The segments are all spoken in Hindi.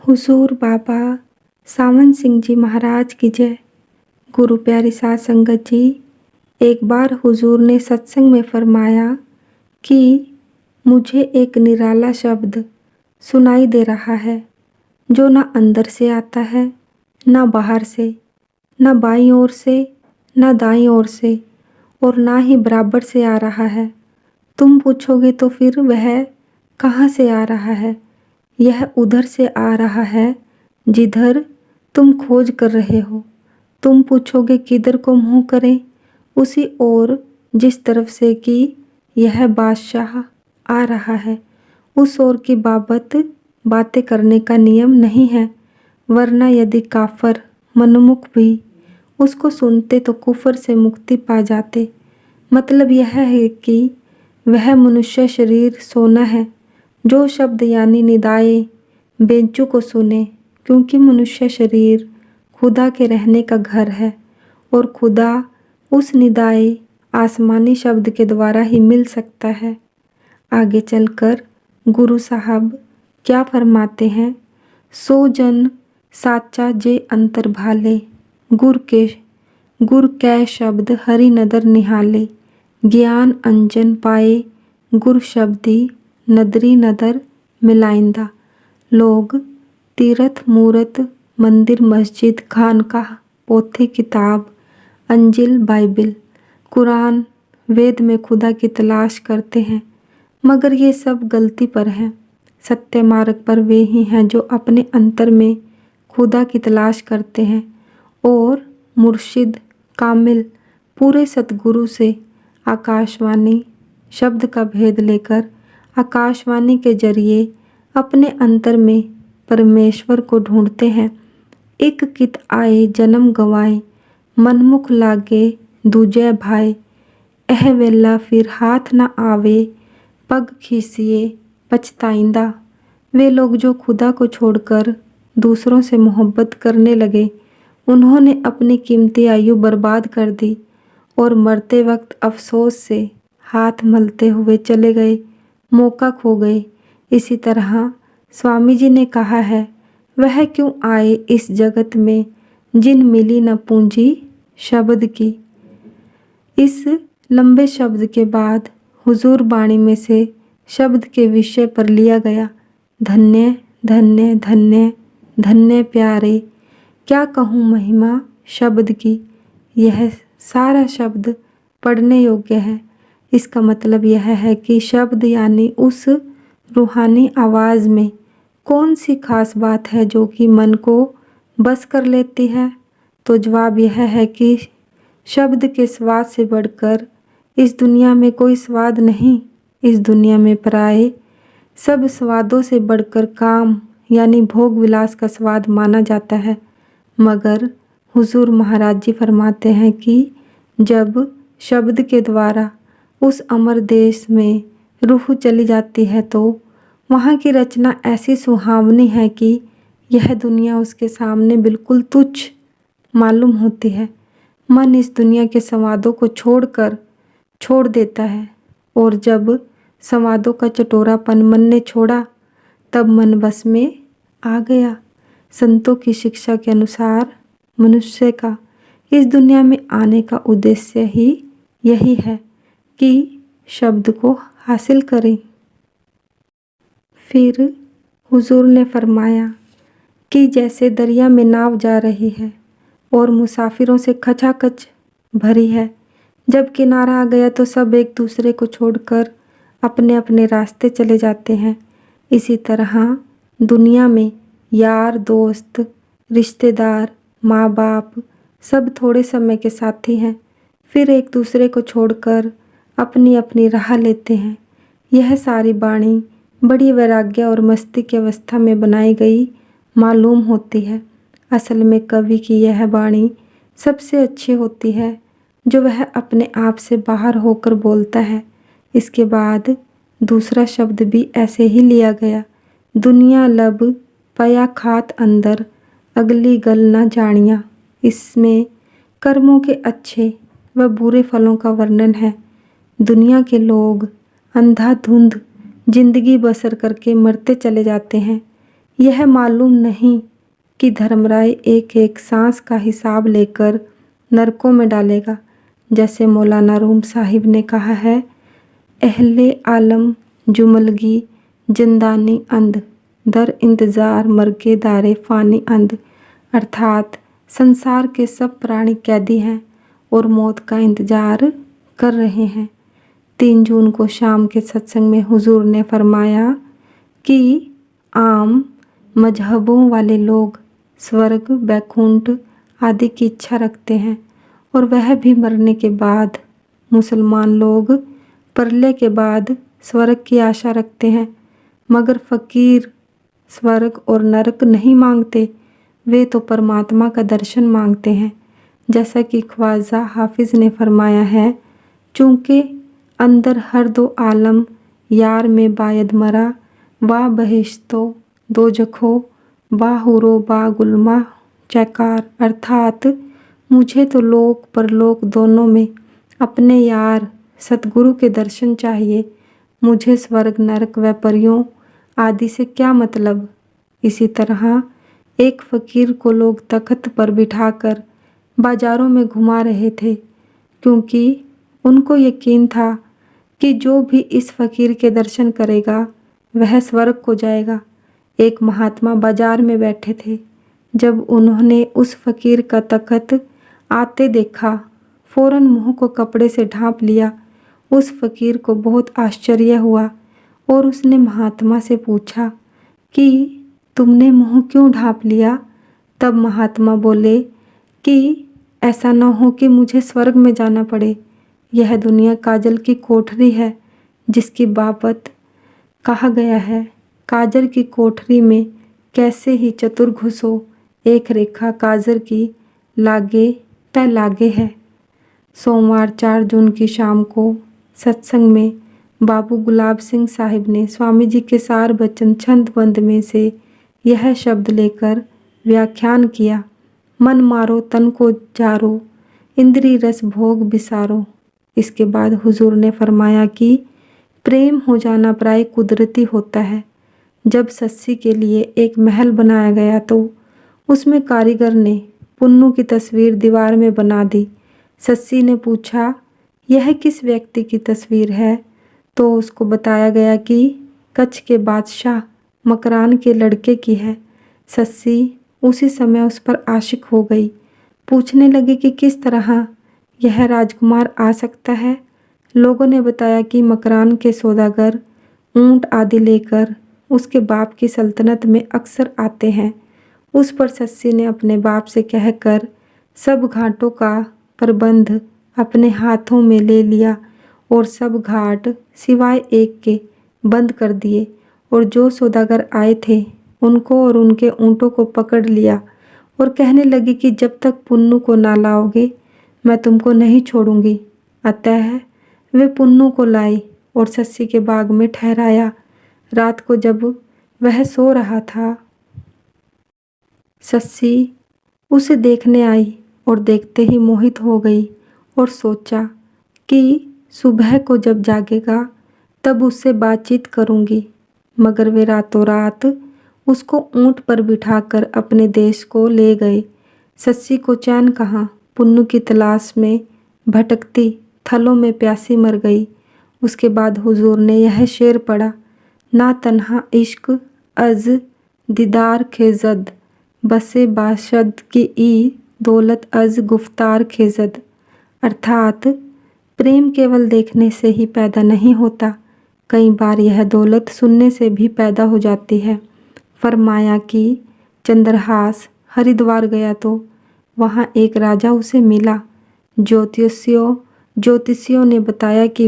हुजूर बाबा सावन सिंह जी महाराज की जय। गुरु प्यारी साध संगत जी, एक बार हुजूर ने सत्संग में फरमाया कि मुझे एक निराला शब्द सुनाई दे रहा है जो ना अंदर से आता है, ना बाहर से, ना बाईं ओर से, ना दाईं ओर से और ना ही बराबर से आ रहा है। तुम पूछोगे तो फिर वह कहाँ से आ रहा है? यह उधर से आ रहा है जिधर तुम खोज कर रहे हो। तुम पूछोगे किधर को मुँह करें? उसी ओर जिस तरफ से कि यह बादशाह आ रहा है, उस ओर की बाबत बातें करने का नियम नहीं है, वरना यदि काफर मनमुख भी उसको सुनते तो कुफर से मुक्ति पा जाते। मतलब यह है कि वह मनुष्य शरीर सोना है जो शब्द यानी निदाए बेंचू को सुने, क्योंकि मनुष्य शरीर खुदा के रहने का घर है और खुदा उस निदाए आसमानी शब्द के द्वारा ही मिल सकता है। आगे चलकर गुरु साहब क्या फरमाते हैं? सो जन साचा जे अंतर भाले, गुर कै शब्द हरि नदर निहाले, ज्ञान अंजन पाए गुर शब्दी नदरी नदर मिलाइंदा। लोग तीर्थ मूरत मंदिर मस्जिद खानकाह पोथी किताब अंजिल बाइबिल कुरान वेद में खुदा की तलाश करते हैं, मगर ये सब गलती पर हैं। सत्य मार्ग पर वे ही हैं जो अपने अंतर में खुदा की तलाश करते हैं और मुर्शिद कामिल पूरे सतगुरु से आकाशवाणी शब्द का भेद लेकर आकाशवाणी के जरिए अपने अंतर में परमेश्वर को ढूंढते हैं। एक कित आए जन्म गवाए, मनमुख लागे दूजे भाई, एह वेला फिर हाथ न आवे, पग खीसिए पछताइंदा। वे लोग जो खुदा को छोड़कर दूसरों से मोहब्बत करने लगे, उन्होंने अपनी कीमती आयु बर्बाद कर दी और मरते वक्त अफसोस से हाथ मलते हुए चले गए, मौका खो गए। इसी तरह स्वामी जी ने कहा है, वह क्यों आए इस जगत में जिन मिली न पूंजी शब्द की। इस लंबे शब्द के बाद हुजूर बाणी में से शब्द के विषय पर लिया गया। धन्य धन्य धन्य धन्य प्यारे, क्या कहूँ महिमा शब्द की। यह सारा शब्द पढ़ने योग्य है। इसका मतलब यह है कि शब्द यानी उस रूहानी आवाज़ में कौन सी खास बात है जो कि मन को बस कर लेती है? तो जवाब यह है कि शब्द के स्वाद से बढ़कर इस दुनिया में कोई स्वाद नहीं। इस दुनिया में पराए सब स्वादों से बढ़कर काम यानी भोग विलास का स्वाद माना जाता है। मगर हुजूर महाराज जी फरमाते हैं कि जब शब्द के द्वारा उस अमर देश में रूह चली जाती है तो वहाँ की रचना ऐसी सुहावनी है कि यह दुनिया उसके सामने बिल्कुल तुच्छ मालूम होती है। मन इस दुनिया के संवादों को छोड़ देता है और जब संवादों का चटोरापन मन ने छोड़ा तब मन बस में आ गया। संतों की शिक्षा के अनुसार मनुष्य का इस दुनिया में आने का उद्देश्य ही यही है कि शब्द को हासिल करें। फिर हुजूर ने फरमाया कि जैसे दरिया में नाव जा रही है और मुसाफिरों से खचाखच भरी है, जब किनारा आ गया तो सब एक दूसरे को छोड़कर अपने अपने रास्ते चले जाते हैं। इसी तरह दुनिया में यार दोस्त रिश्तेदार माँ बाप सब थोड़े समय के साथी हैं, फिर एक दूसरे को छोड़कर अपनी अपनी राह लेते हैं। यह सारी बाणी बड़ी वैराग्य और मस्ती की अवस्था में बनाई गई मालूम होती है। असल में कवि की यह बाणी सबसे अच्छी होती है जो वह अपने आप से बाहर होकर बोलता है। इसके बाद दूसरा शब्द भी ऐसे ही लिया गया। दुनिया लब पया खात अंदर, अगली गल न जानिया। इसमें कर्मों के अच्छे व बुरे फलों का वर्णन है। दुनिया के लोग अंधाधुंध जिंदगी बसर करके मरते चले जाते हैं। यह मालूम नहीं कि धर्मराय एक एक सांस का हिसाब लेकर नरकों में डालेगा। जैसे मौलाना रूम साहिब ने कहा है, अहले आलम जुमलगी जिंदानी अंध दर इंतज़ार मरके दारे फ़ानी अंध, अर्थात संसार के सब प्राणी कैदी हैं और मौत का इंतज़ार कर रहे हैं। 3 जून को शाम के सत्संग में हुजूर ने फरमाया कि आम मजहबों वाले लोग स्वर्ग बैकुंठ आदि की इच्छा रखते हैं और वह भी मरने के बाद। मुसलमान लोग प्रलय के बाद स्वर्ग की आशा रखते हैं, मगर फ़कीर स्वर्ग और नरक नहीं मांगते, वे तो परमात्मा का दर्शन मांगते हैं। जैसा कि ख्वाजा हाफिज़ ने फरमाया है, चूँकि अंदर हर 2 आलम यार में बायद मरा, बा बहिश्तो दो जखो बा हुरो बा गुलमा चैकार, अर्थात मुझे तो लोक परलोक दोनों में अपने यार सतगुरु के दर्शन चाहिए। मुझे स्वर्ग नरक व परियों आदि से क्या मतलब। इसी तरह एक फ़कीर को लोग तख्त पर बिठाकर बाजारों में घुमा रहे थे, क्योंकि उनको यकीन था कि जो भी इस फ़कीर के दर्शन करेगा वह स्वर्ग को जाएगा। एक महात्मा बाजार में बैठे थे। जब उन्होंने उस फ़कीर का तख्त आते देखा, फ़ौरन मुँह को कपड़े से ढाँप लिया। उस फ़कीर को बहुत आश्चर्य हुआ और उसने महात्मा से पूछा कि तुमने मुँह क्यों ढाँप लिया। तब महात्मा बोले कि ऐसा न हो कि मुझे स्वर्ग में जाना पड़े। यह दुनिया काजल की कोठरी है, जिसकी बाबत कहा गया है, काजल की कोठरी में कैसे ही चतुर घुसो, एक रेखा काजल की लागे तय लागे है। सोमवार 4 जून की शाम को सत्संग में बाबू गुलाब सिंह साहिब ने स्वामी जी के सार बचन छंदबंद में से यह शब्द लेकर व्याख्यान किया, मन मारो तन को जारो, इंद्री रस भोग बिसारो। इसके बाद हुजूर ने फरमाया कि प्रेम हो जाना प्राय कुदरती होता है। जब सस्सी के लिए एक महल बनाया गया तो उसमें कारीगर ने पुन्नू की तस्वीर दीवार में बना दी। सस्सी ने पूछा, यह किस व्यक्ति की तस्वीर है? तो उसको बताया गया कि कच्छ के बादशाह मकरान के लड़के की है। सस्सी उसी समय उस पर आशिक हो गई। पूछने लगी कि किस तरह यह राजकुमार आ सकता है। लोगों ने बताया कि मकरान के सौदागर ऊंट आदि लेकर उसके बाप की सल्तनत में अक्सर आते हैं। उस पर सस्सी ने अपने बाप से कहकर सब घाटों का प्रबंध अपने हाथों में ले लिया और सब घाट सिवाय एक के बंद कर दिए और जो सौदागर आए थे उनको और उनके ऊँटों को पकड़ लिया और कहने लगी कि जब तक पुन्नू को ना लाओगे मैं तुमको नहीं छोड़ूंगी। अतः वे पुन्नू को लाई और सस्सी के बाग में ठहराया। रात को जब वह सो रहा था, सस्सी उसे देखने आई और देखते ही मोहित हो गई और सोचा कि सुबह को जब जागेगा तब उससे बातचीत करूंगी। मगर वे रातों रात उसको ऊंट पर बिठाकर अपने देश को ले गए। सस्सी को चैन कहाँ, पुन्नू की तलाश में भटकती थलों में प्यासी मर गई। उसके बाद हुजूर ने यह शेर पढ़ा, ना तन्हा इश्क अज दीदार खेजद, बसे बाशद की ई दौलत अज गुफ्तार खेजद, अर्थात प्रेम केवल देखने से ही पैदा नहीं होता, कई बार यह दौलत सुनने से भी पैदा हो जाती है। फरमाया कि चंद्रहास हरिद्वार गया तो वहाँ एक राजा उसे मिला। ज्योतिषियों ने बताया कि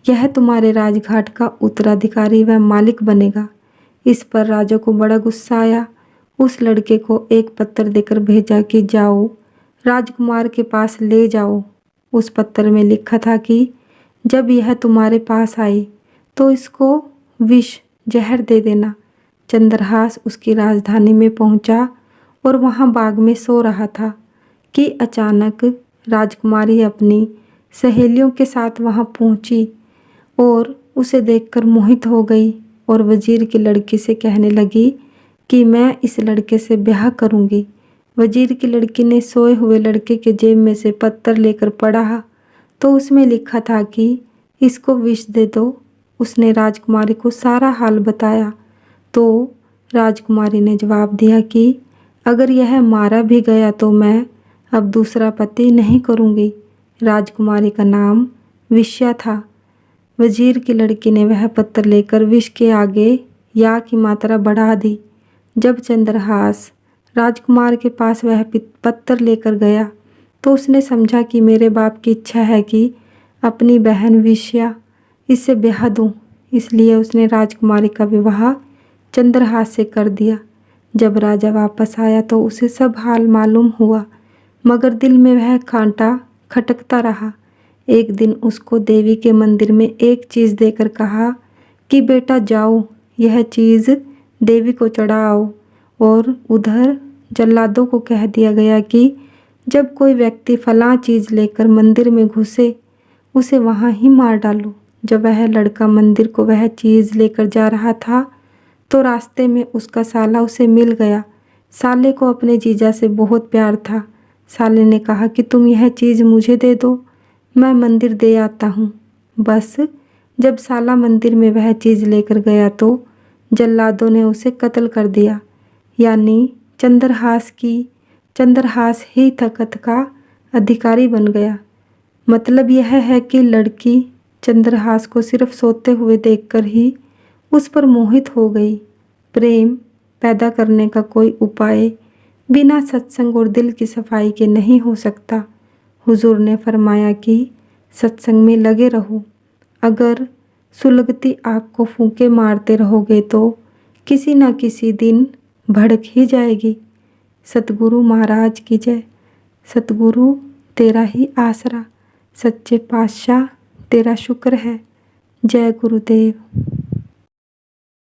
यह तुम्हारे राजघाट का उत्तराधिकारी व मालिक बनेगा। इस पर राजा को बड़ा गुस्सा आया। उस लड़के को एक पत्र देकर भेजा कि जाओ राजकुमार के पास ले जाओ। उस पत्र में लिखा था कि जब यह तुम्हारे पास आई तो इसको विष जहर दे देना। चंद्रहास उसकी राजधानी में पहुंचा और वहां बाग में सो रहा था कि अचानक राजकुमारी अपनी सहेलियों के साथ वहां पहुंची और उसे देखकर मोहित हो गई और वजीर की लड़की से कहने लगी कि मैं इस लड़के से ब्याह करूंगी। वजीर की लड़की ने सोए हुए लड़के के जेब में से पत्थर लेकर पढ़ा तो उसमें लिखा था कि इसको विष दे दो। उसने राजकुमारी को सारा हाल बताया तो राजकुमारी ने जवाब दिया कि अगर यह मारा भी गया तो मैं अब दूसरा पति नहीं करूंगी। राजकुमारी का नाम विष्या था। वजीर की लड़की ने वह पत्थर लेकर विष के आगे या की मात्रा बढ़ा दी। जब चंद्रहास राजकुमार के पास वह पत्थर लेकर गया तो उसने समझा कि मेरे बाप की इच्छा है कि अपनी बहन विष्या इससे ब्याह दूं, इसलिए उसने राजकुमारी का विवाह चंद्रहास से कर दिया। जब राजा वापस आया तो उसे सब हाल मालूम हुआ, मगर दिल में वह कांटा खटकता रहा। एक दिन उसको देवी के मंदिर में एक चीज़ देकर कहा कि बेटा जाओ, यह चीज़ देवी को चढ़ाओ। और उधर जल्लादों को कह दिया गया कि जब कोई व्यक्ति फलां चीज़ लेकर मंदिर में घुसे उसे वहाँ ही मार डालो। जब वह लड़का मंदिर को वह चीज़ लेकर जा रहा था तो रास्ते में उसका साला उसे मिल गया। साले को अपने जीजा से बहुत प्यार था। साले ने कहा कि तुम यह चीज़ मुझे दे दो, मैं मंदिर दे आता हूँ। बस जब साला मंदिर में वह चीज़ लेकर गया तो जल्लादों ने उसे कत्ल कर दिया। यानी चंद्रहास ही तख्त का अधिकारी बन गया। मतलब यह है कि लड़की चंद्रहास को सिर्फ सोते हुए देखकर ही उस पर मोहित हो गई। प्रेम पैदा करने का कोई उपाय बिना सत्संग और दिल की सफाई के नहीं हो सकता। हुजूर ने फरमाया कि सत्संग में लगे रहो। अगर सुलगती आग को फूंके मारते रहोगे तो किसी न किसी दिन भड़क ही जाएगी। सतगुरु महाराज की जय। सतगुरु तेरा ही आसरा, सच्चे पातशाह तेरा शुक्र है। जय गुरुदेव।